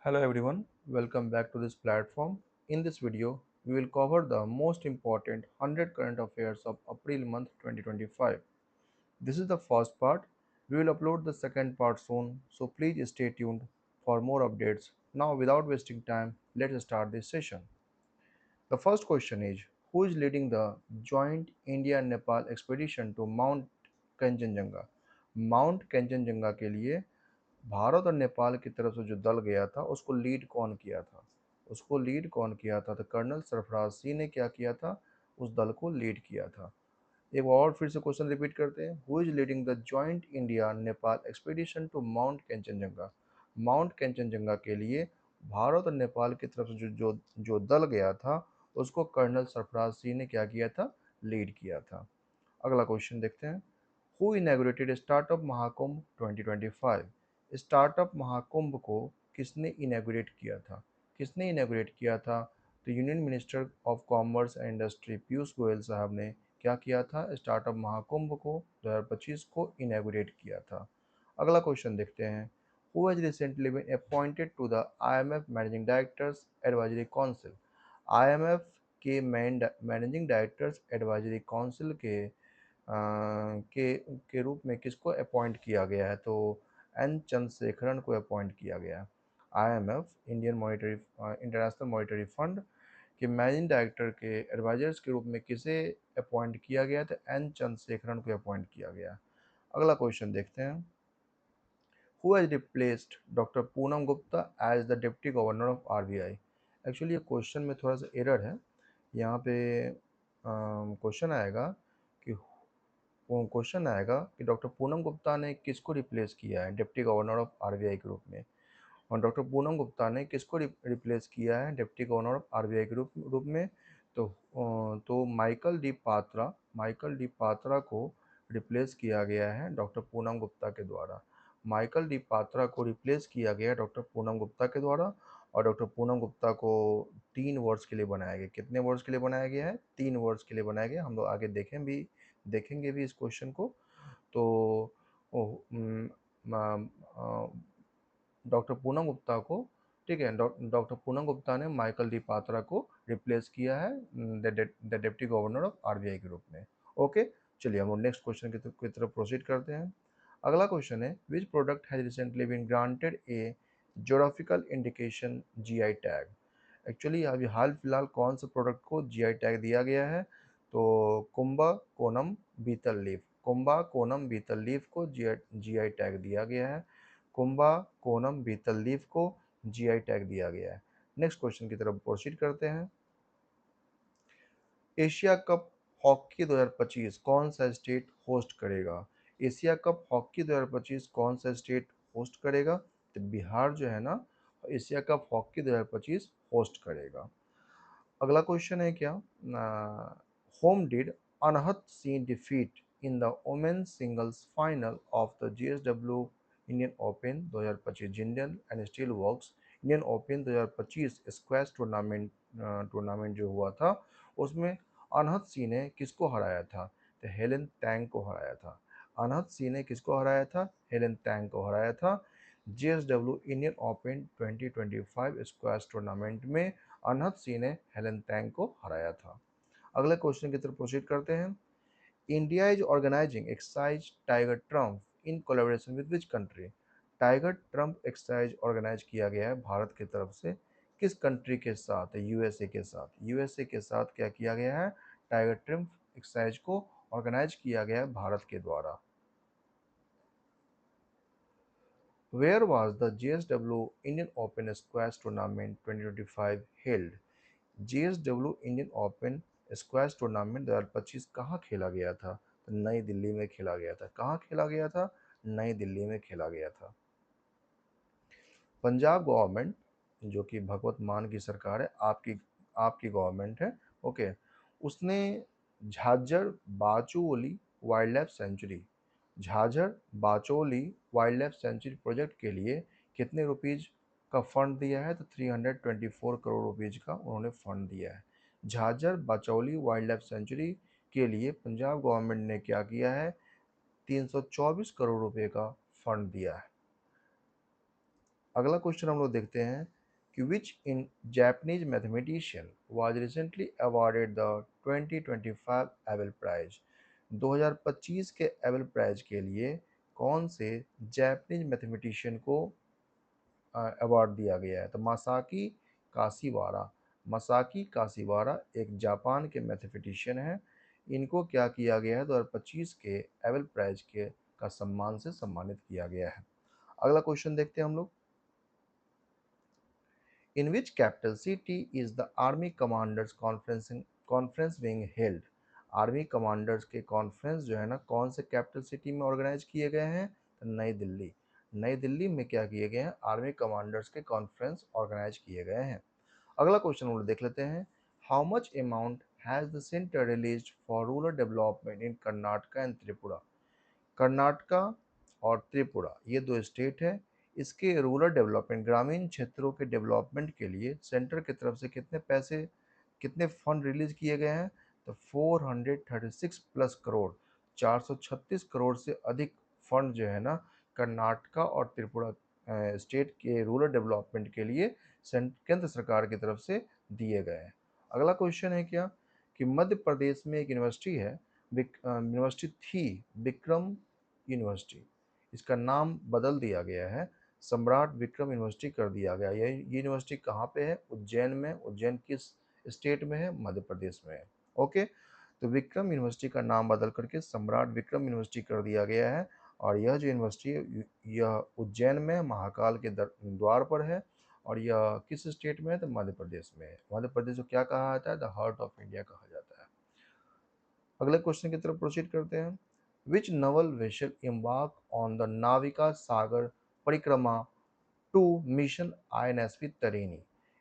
Hello everyone, welcome back to this platform. In this video, we will cover the most important 100 current affairs of April month 2025. This is the first part. We will upload the second part soon, so please stay tuned for more updates. Now, without wasting time, let's start this session. The first question is, who is leading the joint India-Nepal expedition to Mount Kanchenjunga? Mount Kangchenjunga के लिए भारत और नेपाल की तरफ से जो दल गया था उसको लीड कौन किया था? उसको लीड कौन किया था? तो कर्नल सरफराज सिंह ने क्या किया था? उस दल को लीड किया था। एक बार और फिर से क्वेश्चन रिपीट करते हैं। Who is leading the joint India Nepal expedition to mount Kangchenjunga? Mount Kangchenjunga के लिए भारत और नेपाल की तरफ से जो दल गया था उसको कर्नल सरफराज सिंह ने क्या किया था? लीड किया था। अगला क्वेश्चन देखते हैं। Who inaugurated startup Mahakumbh 2025? Startup Mahakumbh को किसने इनैगोरेट किया था? किसने इनैगोरेट किया था? तो union minister of commerce and industry Piyush Goyal साहब ने क्या किया था? स्टार्टअप महाकुंभ को 2025 को इनैगोरेट किया था। अगला क्वेश्चन देखते हैं। Who has recently been appointed to the IMF managing directors advisory council? IMF के मैनेजिंग डायरेक्टर्स एडवाइजरी काउंसिल के रूप में किसको अपॉइंट किया गया है? तो एन चंद्रशेखरन को अपॉइंट किया गया है। आईएमएफ इंटरनेशनल मॉनेटरी फंड के मैनेजिंग डायरेक्टर के एडवाइजर्स के रूप में किसे अपॉइंट किया गया? तो एन चंद्रशेखरन को अपॉइंट किया गया। अगला क्वेश्चन देखते हैं। Who has replaced doctor Poonam Gupta as the deputy governor of RBI? Actually ये क्वेश्चन में थोड़ा सा एरर है। यहाँ पे क्वेश्चन आएगा कि डॉक्टर पूनम गुप्ता ने किसको रिप्लेस किया है डिप्टी गवर्नर ऑफ आरबीआई के रूप में? और डॉक्टर पूनम गुप्ता ने किसको रिप्लेस किया है डिप्टी गवर्नर ऑफ आरबीआई के रूप में? तो माइकल डी पात्रा को रिप्लेस किया गया है डॉक्टर पूनम गुप्ता के द्वारा। माइकल डी पात्रा को रिप्लेस किया गया डॉक्टर पूनम गुप्ता के द्वारा। और डॉक्टर पूनम गुप्ता को 3 वर्ष के लिए बनाया गया। कितने वर्ष के लिए बनाया गया है? 3 वर्ष के लिए बनाया गया। हम लोग आगे देखेंगे भी इस क्वेश्चन को। तो डॉक्टर पूनम गुप्ता को, ठीक है, डॉक्टर पूनम गुप्ता ने माइकल डी पात्रा को रिप्लेस किया है the deputy governor of RBI के रूप में। ओके, चलिए हम नेक्स्ट क्वेश्चन की तरफ प्रोसीड करते हैं। अगला क्वेश्चन है, which product has recently been granted a geographical indication GI tag? Actually अभी हाल फिलहाल कौन से प्रोडक्ट को जीआई टैग दिया गया है? तो कुंभा कोनम बीतल लीफ को जीआई टैग दिया गया है। कुंभा कोनम बीतल लीफ को जीआई टैग दिया गया है। नेक्स्ट क्वेश्चन की तरफ प्रोसीड करते हैं। एशिया कप हॉकी 2025 कौन सा स्टेट होस्ट करेगा? एशिया कप हॉकी 2025 कौन सा स्टेट होस्ट करेगा? तो बिहार जो है ना, एशिया कप हॉकी 2025 होस्ट करेगा। अगला क्वेश्चन है क्या, whom did Anahat Singh defeat in the women's singles final of the JSW Indian open 2025 Jindal and steel works Indian open 2025 squash tournament जो हुआ था उसमें अनहत सिंह ने किसको हराया था? तो हेलेन टैंग को हराया था। अनहत सिंह ने किसको हराया था? हेलेन टैंग को हराया था। JSW Indian open 2025 squash tournament में अनहत सिंह ने हेलेन टैंग को हराया था। अगले क्वेश्चन की तरफ प्रोसीड करते हैं। India is organising exercise Tiger Triumph in collaboration with which country? Tiger Triumph exercise organise किया गया है भारत की तरफ से किस कंट्री के साथ? यूएसए के साथ। यूएसए के साथ क्या किया गया है? टाइगर ट्रम्प एक्सरसाइज को ऑर्गेनाइज किया गया है भारत के द्वारा। Where was the JSW Indian Open Squash Tournament 2025 held? JSW Indian Open squash tournament 2025 कहाँ खेला गया था? तो नई दिल्ली में खेला गया था। कहाँ खेला गया था? नई दिल्ली में खेला गया था। पंजाब गवर्नमेंट, जो कि भगवत मान की सरकार है, आपकी आपकी गवर्नमेंट है, ओके, उसने Jhajhar Bacholi wildlife sanctuary Jhajhar Bacholi wildlife sanctuary project के लिए कितने रुपीज़ का फंड दिया है? तो 324 करोड़ रुपीज़ का उन्होंने फंड दिया है। झाझर बाचौली वाइल्ड लाइफ सेंचुरी के लिए पंजाब गवर्नमेंट ने क्या किया है? 324 करोड़ रुपए का फंड दिया है। अगला क्वेश्चन हम लोग देखते हैं कि which in Japanese mathematician was recently awarded the 2025 Abel prize. 2025 के एबल प्राइज के लिए कौन से जापानीज मैथमेटिशियन को अवार्ड दिया गया है? तो काशीवारा मसाकी काशीवारा एक जापान के मैथमेटिशियन हैं। इनको क्या किया गया है? 2025 के एबल प्राइज के का सम्मान से सम्मानित किया गया है। अगला क्वेश्चन देखते हैं हम लोग। In which capital city is the army commanders conference being held. Army commanders के कॉन्फ्रेंस जो है ना, कौन से कैपिटल सिटी में ऑर्गेनाइज किए गए हैं? तो नई दिल्ली। नई दिल्ली में क्या किए गए हैं? आर्मी कमांडर्स के कॉन्फ्रेंस ऑर्गेनाइज किए गए हैं। अगला क्वेश्चन हम लोग देख लेते हैं। How much amount has the centre released for rural development in Karnataka and Tripura. Karnataka और त्रिपुरा ये दो स्टेट है, इसके रूरल डेवलपमेंट ग्रामीण क्षेत्रों के डेवलपमेंट के लिए सेंटर की तरफ से कितने फंड रिलीज किए गए हैं? तो 436 प्लस करोड़, 436 करोड़ से अधिक फंड जो है ना, कर्नाटका और त्रिपुरा स्टेट के रूरल डेवलपमेंट के लिए केंद्र सरकार की तरफ से दिए गए हैं। अगला क्वेश्चन है क्या कि मध्य प्रदेश में एक यूनिवर्सिटी है, यूनिवर्सिटी थी विक्रम यूनिवर्सिटी, इसका नाम बदल दिया गया है, सम्राट विक्रम यूनिवर्सिटी कर दिया गया। यह यूनिवर्सिटी कहाँ पे है? उज्जैन में। उज्जैन किस स्टेट में है? मध्य प्रदेश में है। ओके, तो विक्रम यूनिवर्सिटी का नाम बदल करके सम्राट विक्रम यूनिवर्सिटी कर दिया गया है। और यह जो यूनिवर्सिटी है यह उज्जैन में महाकाल के द्वार पर है। और यह किस स्टेट में है? तो मध्य प्रदेश में है। मध्य प्रदेश को क्या कहा जाता है? द हार्ट ऑफ इंडिया कहा जाता है। अगले क्वेश्चन की तरफ प्रोसीड करते हैं। Which naval vessel embark on the Navika Sagar Parikrama two mission INSV तरीनी।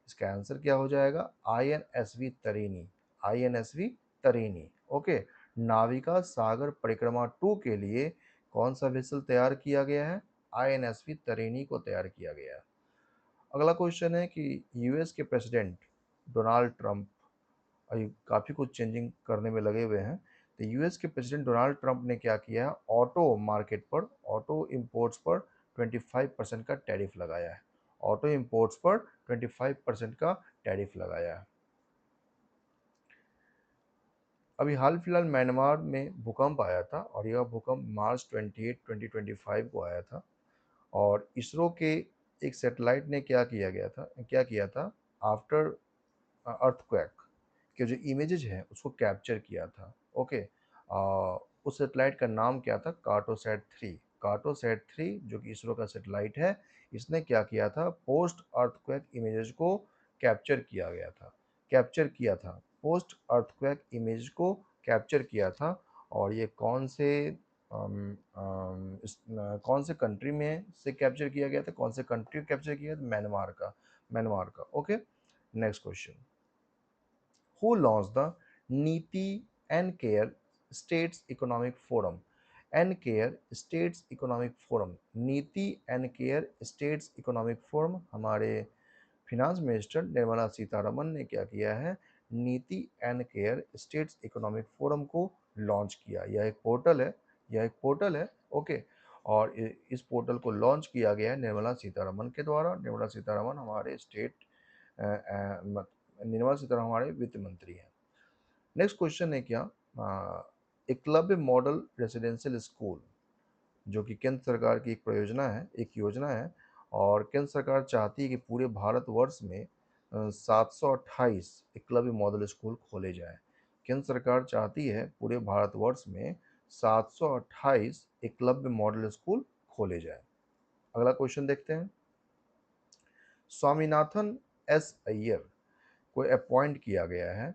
इसका आंसर क्या हो जाएगा? INSV तरीनी। INSV तरीनी। Okay, Navika Sagar परिक्रमा 2 के लिए कौन सा वेसल तैयार किया गया है? INSV तरीनी को तैयार किया गया है। अगला क्वेश्चन है कि यूएस के प्रेसिडेंट डोनाल्ड ट्रंप अभी काफ़ी कुछ चेंजिंग करने में लगे हुए हैं। तो यूएस के प्रेसिडेंट डोनाल्ड ट्रंप ने क्या किया है? ऑटो मार्केट पर, ऑटो इंपोर्ट्स पर 25% का टैरिफ लगाया है। ऑटो इंपोर्ट्स पर 25% का टैरिफ लगाया है। अभी हाल फिलहाल म्यांमार में भूकंप आया था और यह भूकंप मार्च 28, 2025 को आया था। और इसरो के एक सैटेलाइट ने क्या किया था आफ्टर अर्थक्वेक के जो इमेजेज हैं उसको कैप्चर किया था। ओके, उस सैटेलाइट का नाम क्या था? कार्टोसैट 3। कार्टोसैट 3 जो कि इसरो का सैटेलाइट है, इसने क्या किया था? पोस्ट अर्थक्वेक इमेजेस को पोस्ट अर्थक्वेक इमेज को कैप्चर किया था। और ये कौन से कंट्री में से कैप्चर किया गया था? कौन से कंट्री कैप्चर किया था? म्यांमार का। Okay, next question. Who launched the Niti and Care States Economic Forum? And Care States Economic Forum, नीति and care states economic forum हमारे फिनांस मिनिस्टर निर्मला सीतारमन ने क्या किया है? नीति and care states economic forum को लॉन्च किया। यह एक पोर्टल है। ओके, और इस पोर्टल को लॉन्च किया गया है निर्मला सीतारमन के द्वारा। निर्मला सीतारमन हमारे वित्त मंत्री हैं। नेक्स्ट क्वेश्चन है क्या एकलव्य मॉडल रेसिडेंशियल स्कूल, जो कि केंद्र सरकार की एक योजना है। और केंद्र सरकार चाहती है कि पूरे भारतवर्ष में 728 एकलव्य मॉडल स्कूल खोले जाएं। केंद्र सरकार चाहती है पूरे भारतवर्ष में 728 एकलव्य मॉडल स्कूल खोले जाएं। अगला क्वेश्चन देखते हैं। स्वामीनाथन एस अय्यर को अपॉइंट किया गया है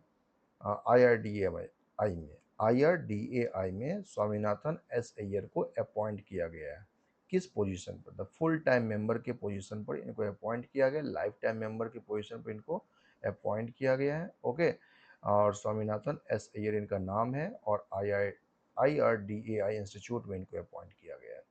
IRDAI में स्वामीनाथन एस अय्यर को अपॉइंट किया गया है। किस पोजीशन पर? द फुल टाइम मेंबर के पोजीशन पर इनको अपॉइंट किया गया, लाइफ टाइम मेंबर के पोजीशन पर इनको अपॉइंट किया गया है। ओके, और स्वामीनाथन एस अय्यर इनका नाम है और IRDAI इंस्टीट्यूट में इनको अपॉइंट किया गया है।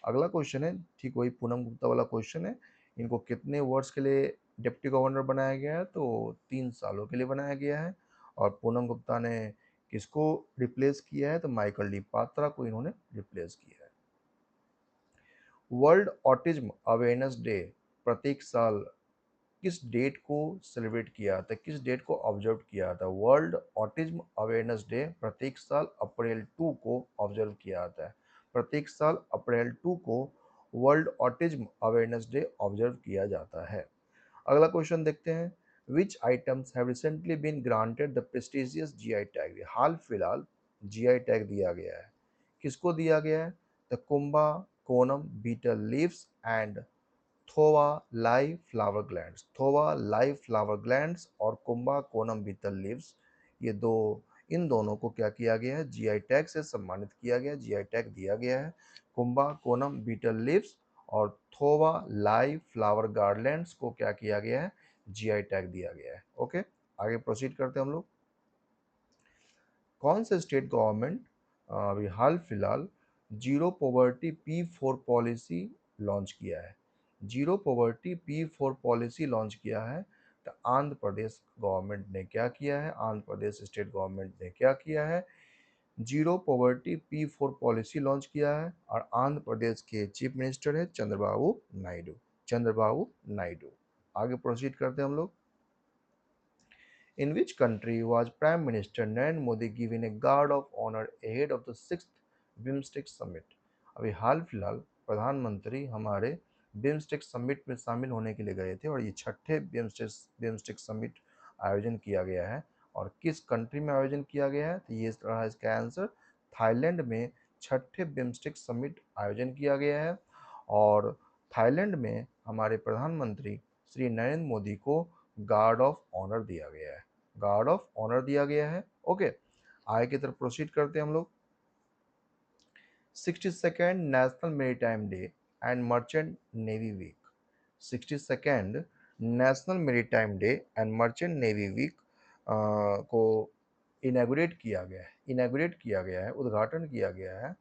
अगला क्वेश्चन है ठीक वही पूनम गुप्ता वाला क्वेश्चन है। इनको कितने वर्ष के लिए डिप्टी गवर्नर बनाया गया है? तो 3 सालों के लिए बनाया गया है। और पूनम गुप्ता ने किसको रिप्लेस किया है? तो माइकल डी पात्रा को इन्होंने रिप्लेस किया है। वर्ल्ड ऑटिज्म अवेयरनेस डे प्रत्येक साल किस डेट को सेलिब्रेट किया था, किस डेट को ऑब्जर्व किया था? वर्ल्ड ऑटिज्म अवेयरनेस डे प्रत्येक साल अप्रैल 2 को ऑब्जर्व किया जाता है। प्रत्येक साल अप्रैल 2 को world autism awareness day observe किया जाता है। अगला क्वेश्चन देखते हैं। Which items have recently been granted the prestigious GI tag? हाल फिलहाल जीआई टैग दिया गया है। किसको दिया गया है? The Kumbakonam betel leaves and Thovalai flower garlands. Thovalai flower garlands और कुंभा कोनम बीटल लीव्स, ये दो, इन दोनों को क्या किया गया है? जीआई टैग से सम्मानित किया गया, जीआई टैग दिया गया है। कुंभा कोनम बीटल लीव्स और थोवा लाई फ्लावर गार्लैंड्स को क्या किया गया है? जीआई टैग दिया गया है। ओके, आगे प्रोसीड करते हैं हम लोग। कौन से स्टेट गवर्नमेंट अभी हाल फिलहाल zero poverty P4 policy launch किया है? Zero poverty P4 policy launch किया है। तो आंध्र प्रदेश गवर्नमेंट ने क्या किया है? आंध्र प्रदेश स्टेट गवर्नमेंट ने क्या किया है? Zero poverty P4 policy launch किया है और आंध्र प्रदेश के चीफ मिनिस्टर है चंद्रबाबू नायडू। चंद्रबाबू नायडू। आगे प्रोसीड करते हैं हम लोग। In which country was Prime Minister Narendra Modi given a guard of honor ahead of the 6th BIMSTEC summit? अभी हाल फिलहाल प्रधानमंत्री हमारे बिम्स्टेक समिट में शामिल होने के लिए गए थे और ये छठे बिम्स्टेक समिट आयोजन किया गया है। और किस कंट्री में आयोजन किया गया है? तो ये रहा इसका आंसर, थाईलैंड में छठे बिम्स्टेक समिट आयोजन किया गया है। और थाईलैंड में हमारे प्रधानमंत्री श्री नरेंद्र मोदी को गार्ड ऑफ ऑनर दिया गया है। गार्ड ऑफ ऑनर दिया गया है। ओके, आगे की तरफ प्रोसीड करते हैं हम लोग। 62nd national maritime day and merchant navy week. 62nd national maritime day and merchant navy week को इनॉग्रेट किया गया है। इनॉग्रेट किया गया है, उद्घाटन किया गया है।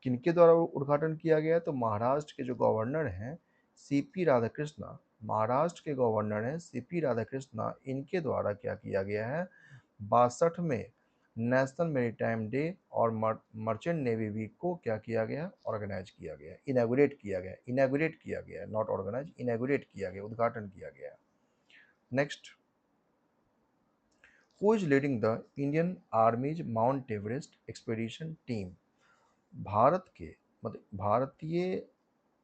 किनके द्वारा उद्घाटन किया गया? तो महाराष्ट्र के जो गवर्नर हैं सीपी राधाकृष्णा, महाराष्ट्र के गवर्नर हैं सीपी राधाकृष्णा, इनके द्वारा क्या किया गया है? 62 में नेशनल मेरीटाइम डे और मर्चेंट नेवी वीक को क्या किया गया? ऑर्गेनाइज किया गया, इनॉग्रेट किया गया। इनॉग्रेट किया गया, नॉट ऑर्गेनाइज, इनॉग्रेट किया गया, उद्घाटन किया गया। Next, who is leading the Indian आर्मीज mount Everest expedition team? Bharat के मतलब भारतीय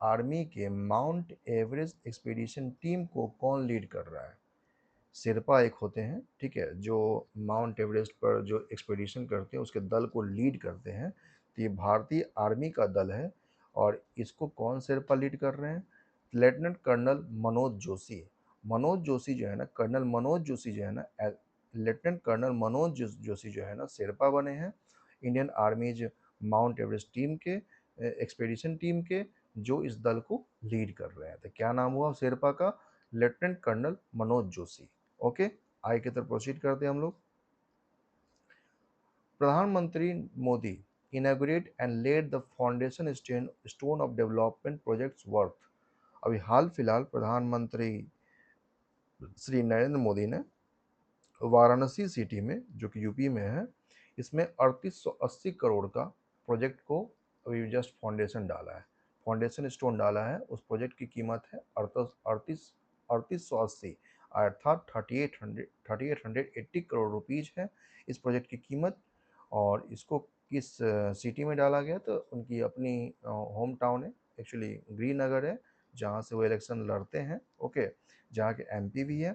आर्मी के माउंट एवरेस्ट एक्सपीडिशन टीम को कौन लीड कर रहा है? शेरपा एक होते हैं, ठीक है, जो माउंट एवरेस्ट पर जो एक्सपीडिशन करते हैं उसके दल को लीड करते हैं। तो ये भारतीय आर्मी का दल है और इसको कौन शेरपा लीड कर रहे हैं? Lieutenant colonel Manoj Joshi. मनोज जोशी जो है ना, कर्नल मनोज जोशी जो है ना, लेफ्टिनेंट कर्नल मनोज जोशी जो है ना, शेरपा बने हैं इंडियन आर्मीज माउंट एवरेस्ट टीम के, एक्सपीडिशन टीम के, जो इस दल को लीड कर रहे हैं। तो क्या नाम हुआ शेरपा का? Lieutenant colonel Manoj Joshi. Okay, आगे की तरफ प्रोसीड करते हैं हम लोग। प्रधानमंत्री Modi inaugurate and laid the foundation stone of development projects worth. अभी हाल फिलहाल प्रधानमंत्री श्री नरेंद्र मोदी ने वाराणसी सिटी में, जो कि यूपी में है, इसमें 3880 करोड़ का प्रोजेक्ट को अभी जस्ट फाउंडेशन डाला है, फाउंडेशन स्टोन डाला है। उस प्रोजेक्ट की कीमत है 3880 अर्थात 3880 करोड़ रुपीज़ है इस प्रोजेक्ट की कीमत। और इसको किस सिटी में डाला गया? तो उनकी अपनी होम टाउन है, एक्चुअली गृहनगर है, जहाँ से वो इलेक्शन लड़ते हैं। ओके, जहाँ के एमपी भी है,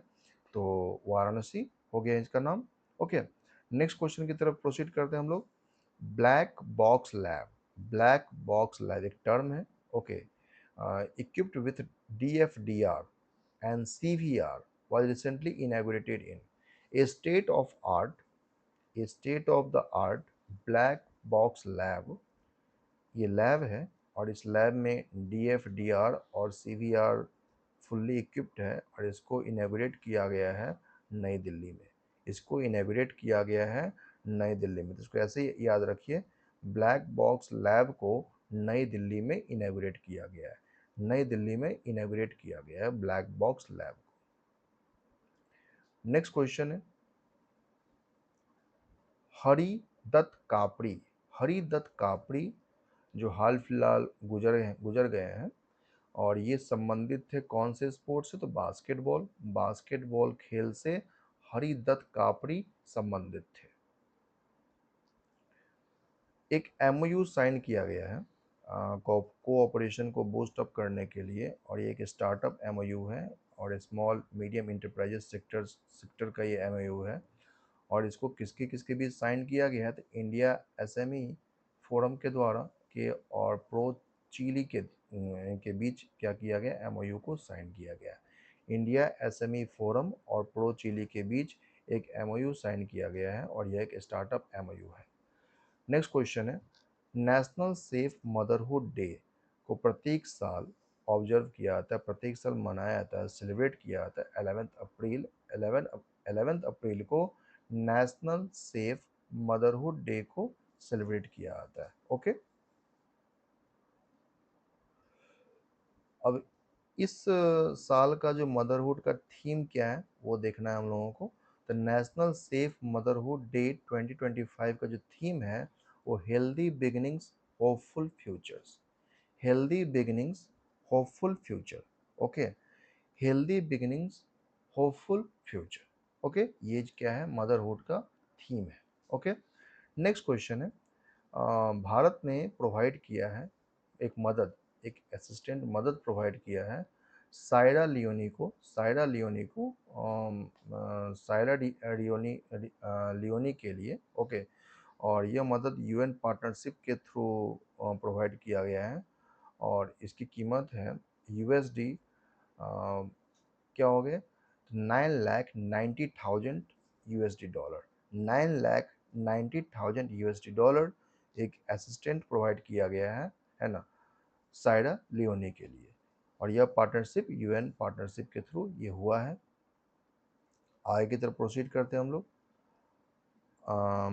तो वाराणसी हो गया इसका नाम। ओके, नेक्स्ट क्वेश्चन की तरफ प्रोसीड करते हैं हम लोग। Black box lab, black box lab एक टर्म है। Okay, equipped with DFDR and CVR was recently inaugurated in a state of the art black box lab, ये लैब है और इस लैब में DFDR और CVR फुल्ली इक्विप्ड है और इसको इनॉग्रेट किया गया है नई दिल्ली में। इसको इनॉग्रेट किया गया है नई दिल्ली में, तो इसको ऐसे ही याद रखिए, ब्लैक बॉक्स लैब को नई दिल्ली में इनॉग्रेट किया गया है। नई दिल्ली में इनॉग्रेट किया गया है ब्लैक बॉक्स लैब को। नेक्स्ट क्वेश्चन है, हरिदत्त कापड़ी जो हाल फिलहाल गुजर गए हैं, और ये संबंधित थे कौन से स्पोर्ट्स से? तो बास्केटबॉल। बास्केटबॉल खेल से हरिदत्त कापड़ी संबंधित थे। एक एमओयू साइन किया गया है कोऑपरेशन को बूस्ट अप करने के लिए, और ये एक स्टार्टअप एमओयू है और स्मॉल मीडियम इंटरप्राइजेस सेक्टर का ये एमओयू है। और इसको किसके किसके बीच साइन किया गया है? तो इंडिया एसएमई फोरम के द्वारा के और प्रो चिली के बीच क्या किया गया? एमओयू को साइन किया गया। इंडिया एसएमई फोरम और प्रो चिली के बीच एक एमओयू साइन किया गया है और यह एक स्टार्टअप एमओयू है। नेक्स्ट क्वेश्चन है, नेशनल सेफ मदरहुड डे को प्रत्येक साल ऑब्जर्व किया जाता है, प्रत्येक साल मनाया जाता है, सेलिब्रेट किया जाता है 11 अप्रैल को नेशनल सेफ मदरहुड डे को सेलिब्रेट किया जाता है। ओके, अब इस साल का जो मदरहुड का थीम क्या है वो देखना है हम लोगों को। तो नेशनल सेफ मदरहुड डे 2025 का जो थीम है वो healthy beginnings hopeful futures. Healthy beginnings hopeful future. Okay, healthy beginnings hopeful future. Okay, ये क्या है? मदरहुड का थीम है। ओके, नेक्स्ट क्वेश्चन है, भारत ने प्रोवाइड किया है एक मदद, एक असिस्टेंट मदद प्रोवाइड किया है सायरा लियोनी के लिए। ओके, और यह मदद यूएन पार्टनरशिप के थ्रू प्रोवाइड किया गया है और इसकी कीमत है यूएसडी क्या हो गए? 9,90,000 यूएसडी डॉलर। 9,90,000 यूएसडी डॉलर एक असिस्टेंट प्रोवाइड किया गया है ना, साइरा लियोनी के लिए। और यह पार्टनरशिप यूएन पार्टनरशिप के थ्रू ये हुआ है। आगे की तरफ प्रोसीड करते हैं हम लोग।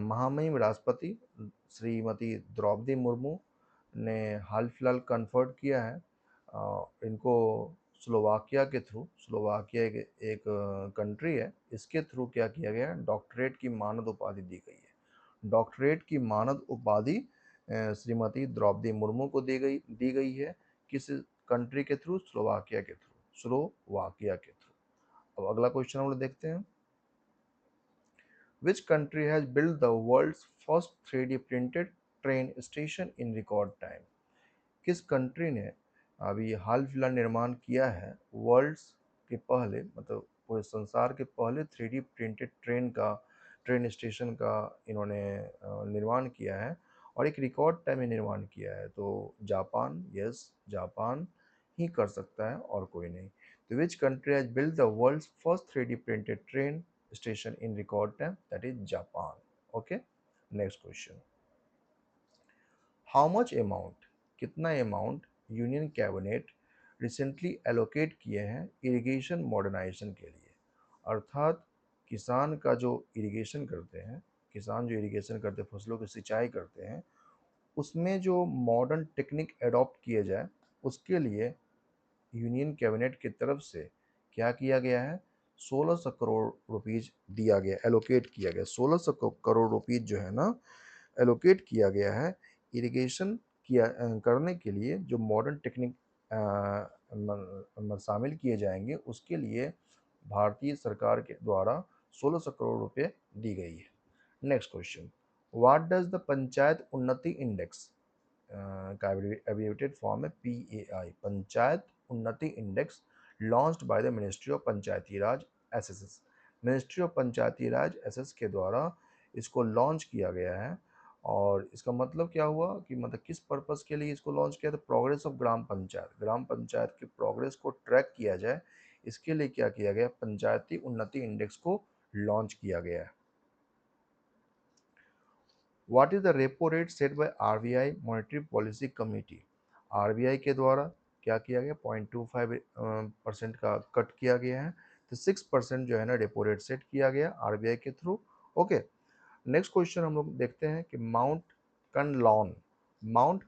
महामहिम राष्ट्रपति श्रीमती द्रौपदी मुर्मू ने हाल फिलहाल कन्फर्ट किया है इनको स्लोवाकिया के थ्रू। स्लोवाकिया एक कंट्री है, इसके थ्रू क्या किया गया है? डॉक्टरेट की मानद उपाधि दी गई है। डॉक्टरेट की मानद उपाधि श्रीमती द्रौपदी मुर्मू को दी गई है। किस कंट्री के थ्रू? स्लोवाकिया के थ्रू। स्लोवाकिया के थ्रू। अब अगला क्वेश्चन हम लोग देखते हैं, Which country has built the world's first 3D printed train station in record time? किस कंट्री ने अभी हाल फिलहाल निर्माण किया है वर्ल्ड्स के पहले, मतलब पूरे संसार के पहले 3D प्रिंटेड ट्रेन स्टेशन का इन्होंने निर्माण किया है और एक रिकॉर्ड टाइम में निर्माण किया है? तो जापान। यस, जापान ही कर सकता है और कोई नहीं। तो which country has built the world's first 3D printed train station in record time? That is Japan. Okay, next question, how much amount, कितना amount union cabinet recently allocate किए हैं इरिगेशन मॉडर्नाइजेशन के लिए? अर्थात किसान का जो इरिगेशन करते हैं, किसान जो इरिगेशन करते हैं, फसलों की सिंचाई करते हैं, उसमें जो मॉडर्न टेक्निक एडॉप्ट किए जाए उसके लिए यूनियन कैबिनेट की तरफ से क्या किया गया है? 1600 करोड़ रुपीज दिया गया, एलोकेट किया गया। 1600 करोड़ रुपीज जो है ना एलोकेट किया गया है इरिगेशन करने के लिए। जो मॉडर्न टेक्निक शामिल किए जाएंगे उसके लिए भारतीय सरकार के द्वारा 1600 करोड़ रुपए दी गई है। Next question, what does the panchayat उन्नति इंडेक्स का एब्रिविएटेड फॉर्म है PAI, पंचायत उन्नति index, launched by the ministry of Panchayati Raj SS. Ministry of Panchayati Raj SS के द्वारा इसको लॉन्च किया गया है। और इसका मतलब क्या हुआ कि मतलब किस पर्पस के लिए इसको लॉन्च किया? तो प्रोग्रेस ऑफ ग्राम पंचायत की प्रोग्रेस को ट्रैक किया जाए, इसके लिए क्या किया गया? पंचायती उन्नति इंडेक्स को लॉन्च किया गया है। What is the repo rate set by RBI monetary policy committee? RBI के द्वारा क्या किया गया? 0.25% का कट किया गया है। तो 6% जो है ना रेपो रेट सेट किया गया आरबीआई के थ्रू। ओके, नेक्स्ट क्वेश्चन हम लोग देखते हैं कि माउंट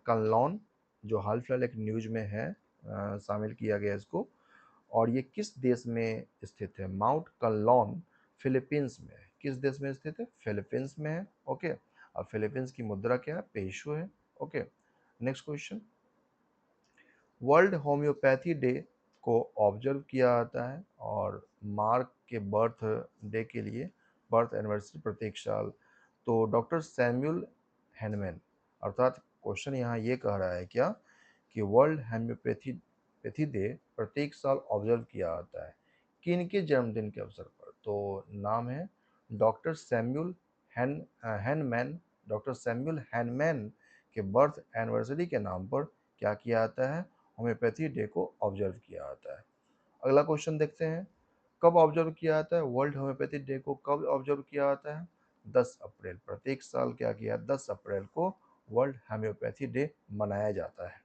कनलॉन जो हाल फिलहाल एक न्यूज में है, शामिल किया गया इसको। और ये किस देश में स्थित है? माउंट कनलॉन फिलीपींस में है। किस देश में स्थित है? फिलीपींस में है। ओके, अब फिलीपींस की मुद्रा क्या है? पेसो है। Okay, next question, world homeopathy day को ऑब्जर्व किया जाता है और मार्क के बर्थ डे के लिए बर्थ एनिवर्सरी प्रत्येक साल। तो डॉक्टर सैमुअल हैनमैन, अर्थात क्वेश्चन यहाँ ये कह रहा है क्या कि वर्ल्ड होम्योपैथी पैथी डे प्रत्येक साल ऑब्जर्व किया जाता है किन के जन्मदिन के अवसर पर। तो नाम है doctor Samuel Hahnemann. Doctor Samuel Hahnemann के बर्थ एनिवर्सरी के नाम पर क्या किया जाता है, होम्योपैथी डे को ऑब्जर्व किया जाता है। अगला क्वेश्चन देखते हैं, कब ऑब्जर्व किया जाता है, वर्ल्ड होम्योपैथी डे को कब ऑब्जर्व किया जाता है, 10 अप्रैल। प्रत्येक साल क्या किया, 10 अप्रैल को वर्ल्ड होम्योपैथी डे मनाया जाता है।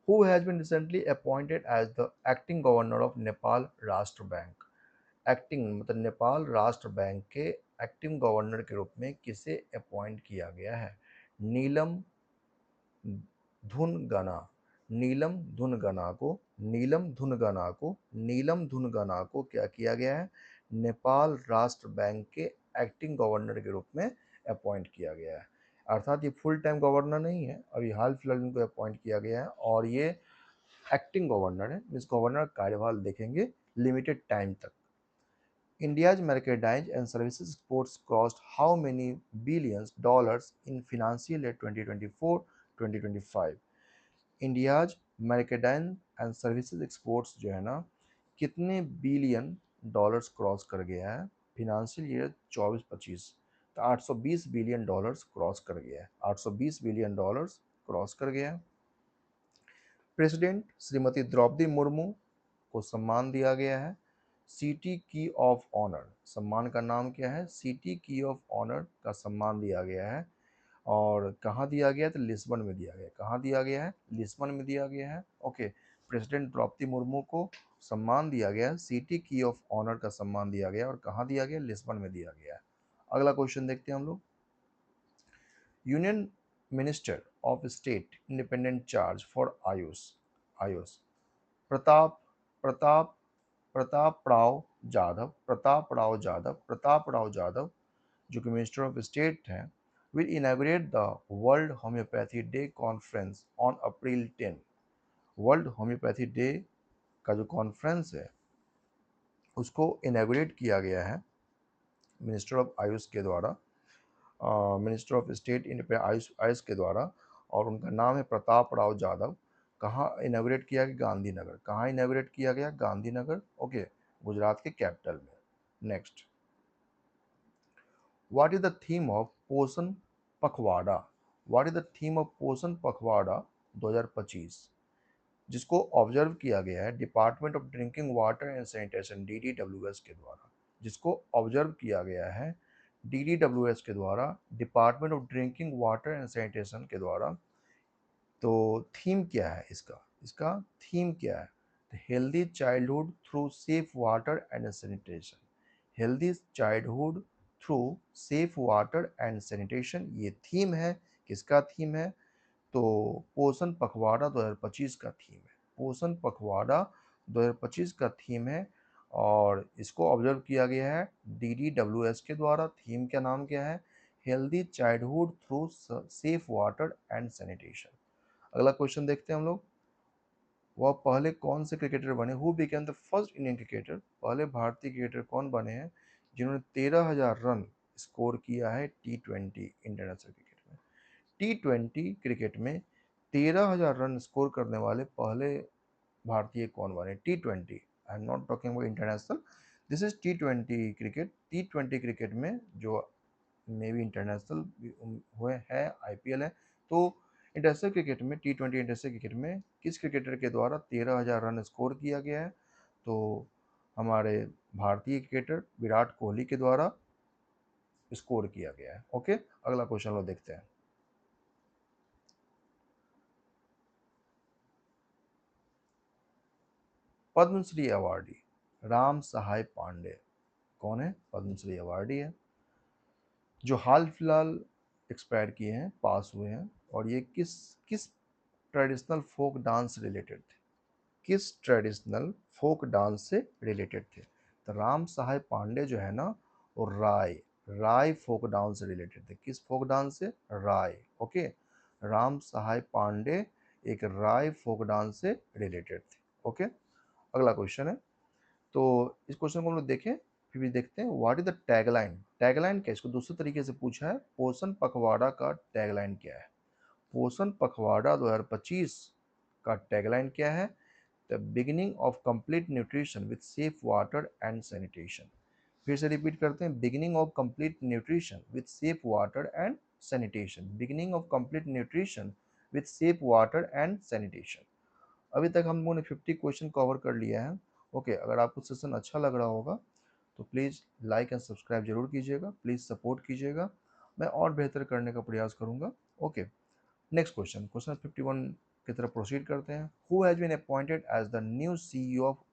Who has been recently appointed as the acting governor of Nepal राष्ट्र बैंक। एक्टिंग मतलब नेपाल राष्ट्र बैंक के एक्टिंग गवर्नर के रूप में किसे अपॉइंट किया गया है, नीलम धुनगना। नीलम धुनगना को क्या किया गया है, नेपाल राष्ट्र बैंक के एक्टिंग गवर्नर के रूप में अपॉइंट किया गया है। अर्थात ये फुल टाइम गवर्नर नहीं है, अभी हाल फिलहाल इनको अपॉइंट किया गया है और ये एक्टिंग गवर्नर है। इस गवर्नर का कार्यकाल देखेंगे लिमिटेड टाइम तक। India's merchandise and services exports crossed how many billions dollars in financial year 2024-2025। India's merchandise and services exports जो है ना, कितने बिलियन डॉलर्स क्रॉस कर गया है फिनेंशियल ईयर 24-25। तो 820 बिलियन डॉलर्स क्रॉस कर गया है, 820 बिलियन डॉलर्स क्रॉस कर गया है। प्रेसिडेंट श्रीमती द्रौपदी मुर्मू को सम्मान दिया गया है, सिटी की ऑफ ऑनर। सम्मान का नाम क्या है, सिटी की ऑफ ऑनर का सम्मान दिया गया है। और कहाँ दिया गया है, तो लिस्बन में दिया गया है। कहाँ दिया गया है, लिस्बन में दिया गया है। ओके, प्रेसिडेंट द्रौपदी मुर्मू को सम्मान दिया गया है, सिटी की ऑफ ऑनर का सम्मान दिया गया और कहाँ दिया गया, लिस्बन में दिया गया है। अगला क्वेश्चन देखते हैं हम लोग, union minister of state independent charge for Ayush. Ayush Pratap Pratap Pratap Rao Jadhav जो कि मिनिस्टर ऑफ स्टेट हैं, will inaugurate the world homeopathy day conference on April 10। World homeopathy day का जो कॉन्फ्रेंस है उसको इनॉग्रेट किया गया है मिनिस्टर ऑफ आयुष के द्वारा, minister of state Ayush Ayush के द्वारा, और उनका नाम है प्रताप राव जाधव। कहाँ इनॉग्रेट किया गया, गांधीनगर। कहाँ इनॉग्रेट किया गया, गांधीनगर। ओके, गुजरात के कैपिटल में। Next, what is the theme of Poshan पखवाड़ा। What is the theme of Poshan Pakhwada 2025, जिसको ऑब्जर्व किया गया है department of drinking water and sanitation DDWS के द्वारा। जिसको ऑब्जर्व किया गया है DDWS के द्वारा, department of drinking water and sanitation के द्वारा। तो थीम क्या है इसका, इसका थीम क्या है, healthy childhood through safe water and sanitation. Healthy childhood through safe water and sanitation, ये थीम है। किसका थीम है, तो पोषण पखवाड़ा 2025 का थीम है। पोषण पखवाड़ा 2025 का थीम है और इसको ऑब्जर्व किया गया है DDWS के द्वारा। थीम का नाम क्या है, healthy childhood through safe water and sanitation. अगला क्वेश्चन देखते हैं हम लोग, वह पहले कौन से क्रिकेटर बने, who became the first Indian cricketer. पहले भारतीय क्रिकेटर कौन बने हैं जिन्होंने 13,000 रन स्कोर किया है T20 इंटरनेशनल क्रिकेट में। T20 क्रिकेट में 13,000 रन स्कोर करने वाले पहले भारतीय कौन बने, T20। I am not talking about international, this is T20 cricket. T20 cricket में जो मे भी इंटरनेशनल हुए हैं, IPL है, तो इंटरनेशनल क्रिकेट में T20 इंटरनेशनल क्रिकेट में किस क्रिकेटर के द्वारा 13,000 रन स्कोर किया गया है, तो हमारे भारतीय क्रिकेटर विराट कोहली के द्वारा स्कोर किया गया है। ओके, अगला क्वेश्चन लोग देखते हैं, पद्मश्री अवार्डी राम सहाय पांडे कौन है, पद्मश्री अवार्डी है जो हाल फिलहाल एक्सपायर किए हैं, पास हुए हैं। और ये किस किस ट्रेडिशनल फोक डांस से रिलेटेड थे, किस ट्रेडिशनल फोक डांस से रिलेटेड थे। तो राम सहाय पांडे जो है ना, वो राय राय फोक डांस से रिलेटेड थे। किस फोक डांस से, राय। ओके, राम सहाय पांडे एक राय फोक डांस से रिलेटेड थे। ओके, अगला क्वेश्चन है। तो इस क्वेश्चन को हम लोग देखें, फिर भी देखते हैं what is the tagline. Tagline क्या है, इसको दूसरे तरीके से पूछा है, पोषण पखवाड़ा का टैगलाइन क्या है। पोषण पखवाड़ा 2025 का टैगलाइन क्या है? The beginning of complete nutrition with safe water and sanitation. फिर से रिपीट करते हैं, beginning of complete nutrition with safe water and sanitation. Beginning of complete nutrition with safe water and sanitation. अभी तक हम लोगों ने 50 क्वेश्चन कवर कर लिया है। ओके, अगर आपको सेशन अच्छा लग रहा होगा तो प्लीज़ लाइक एंड सब्सक्राइब जरूर कीजिएगा, प्लीज़ सपोर्ट कीजिएगा, मैं और बेहतर करने का प्रयास करूंगा। ओके, नेक्स्ट क्वेश्चन, क्वेश्चन 51 की तरफ प्रोसीड करते हैं। Who has been appointed as the new CEO of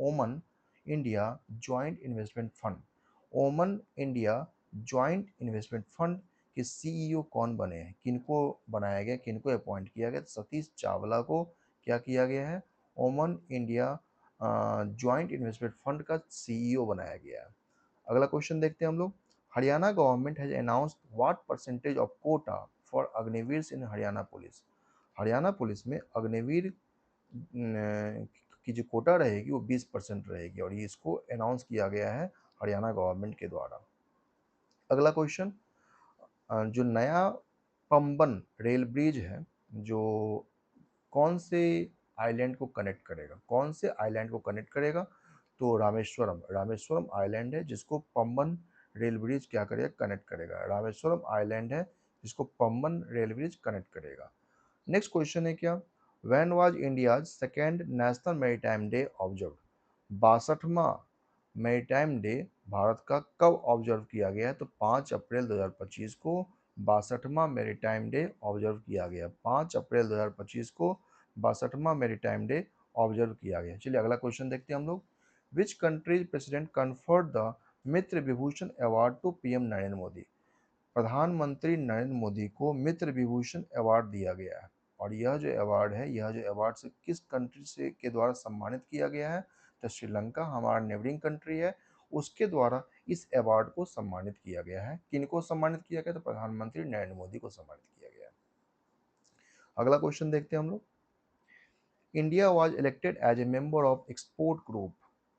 Oman India joint investment fund. Oman India joint investment fund के सीईओ कौन बने हैं, किनको बनाया गया, किनको अपॉइंट किया गया? सतीश चावला को क्या किया गया है? ओमन इंडिया जॉइंट इन्वेस्टमेंट फंड का सीईओ बनाया गया है। अगला क्वेश्चन देखते हैं हम लोग। Haryana government has announced what percentage of Kota for Agniveer in Haryana police. Haryana police में अग्निवीर की जो कोटा रहेगी वो 20% रहेगी, और ये इसको अनाउंस किया गया है हरियाणा गवर्नमेंट के द्वारा। अगला क्वेश्चन, जो नया पंबन रेल ब्रिज है, जो कौन से आइलैंड को कनेक्ट करेगा, कौन से आइलैंड को कनेक्ट करेगा? तो रामेश्वरम, रामेश्वरम आइलैंड है जिसको पंबन रेल ब्रिज क्या करेगा, कनेक्ट करेगा। रामेश्वरम आइलैंड है जिसको पंबन रेल ब्रिज कनेक्ट करेगा। नेक्स्ट क्वेश्चन है क्या, when was India's second national maritime day observe. 62वां मैरीटाइम डे भारत का कब ऑब्जर्व किया गया है? तो 5 अप्रैल 2025 को 62वां मैरीटाइम डे ऑब्जर्व किया गया। 5 अप्रैल 2025 को 62वां मैरीटाइम डे ऑब्जर्व किया गया। चलिए अगला क्वेश्चन देखते हैं हम लोग। Which country's president conferred the Mitra Vibhushan award to PM Narendra Modi. प्रधानमंत्री नरेंद्र मोदी को मित्र विभूषण अवार्ड दिया गया है, और यह जो अवार्ड है, यह जो अवार्ड से किस कंट्री से के द्वारा सम्मानित किया गया है? तो श्रीलंका हमारा नेबरिंग कंट्री है, उसके द्वारा इस अवार्ड को सम्मानित किया गया है। किनको सम्मानित किया गया? तो प्रधानमंत्री नरेंद्र मोदी को सम्मानित किया गया है। अगला क्वेश्चन देखते हैं हम लोग। India was elected as a member of export group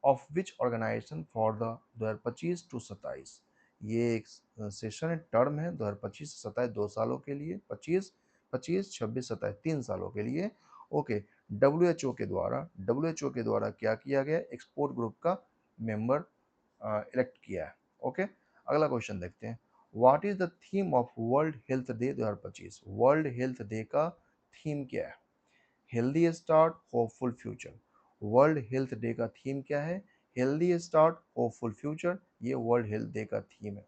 of which organization for the 2025 to 27। ये एक सेशन है, टर्म है 2025 से 27, 2 सालों के लिए, 25 25 26 27 3 सालों के लिए। ओके, डब्ल्यूएचओ के द्वारा, डब्ल्यूएचओ के द्वारा क्या किया गया? एक्सपोर्ट ग्रुप का मेंबर इलेक्ट किया है। ओके, अगला क्वेश्चन देखते हैं। What is the theme of world health day 2025। World health day का थीम क्या है? Healthy start hopeful future. World health day का थीम क्या है? हेल्दी स्टार्ट होपफुल फ्यूचर, ये वर्ल्ड हेल्थ डे का थीम है।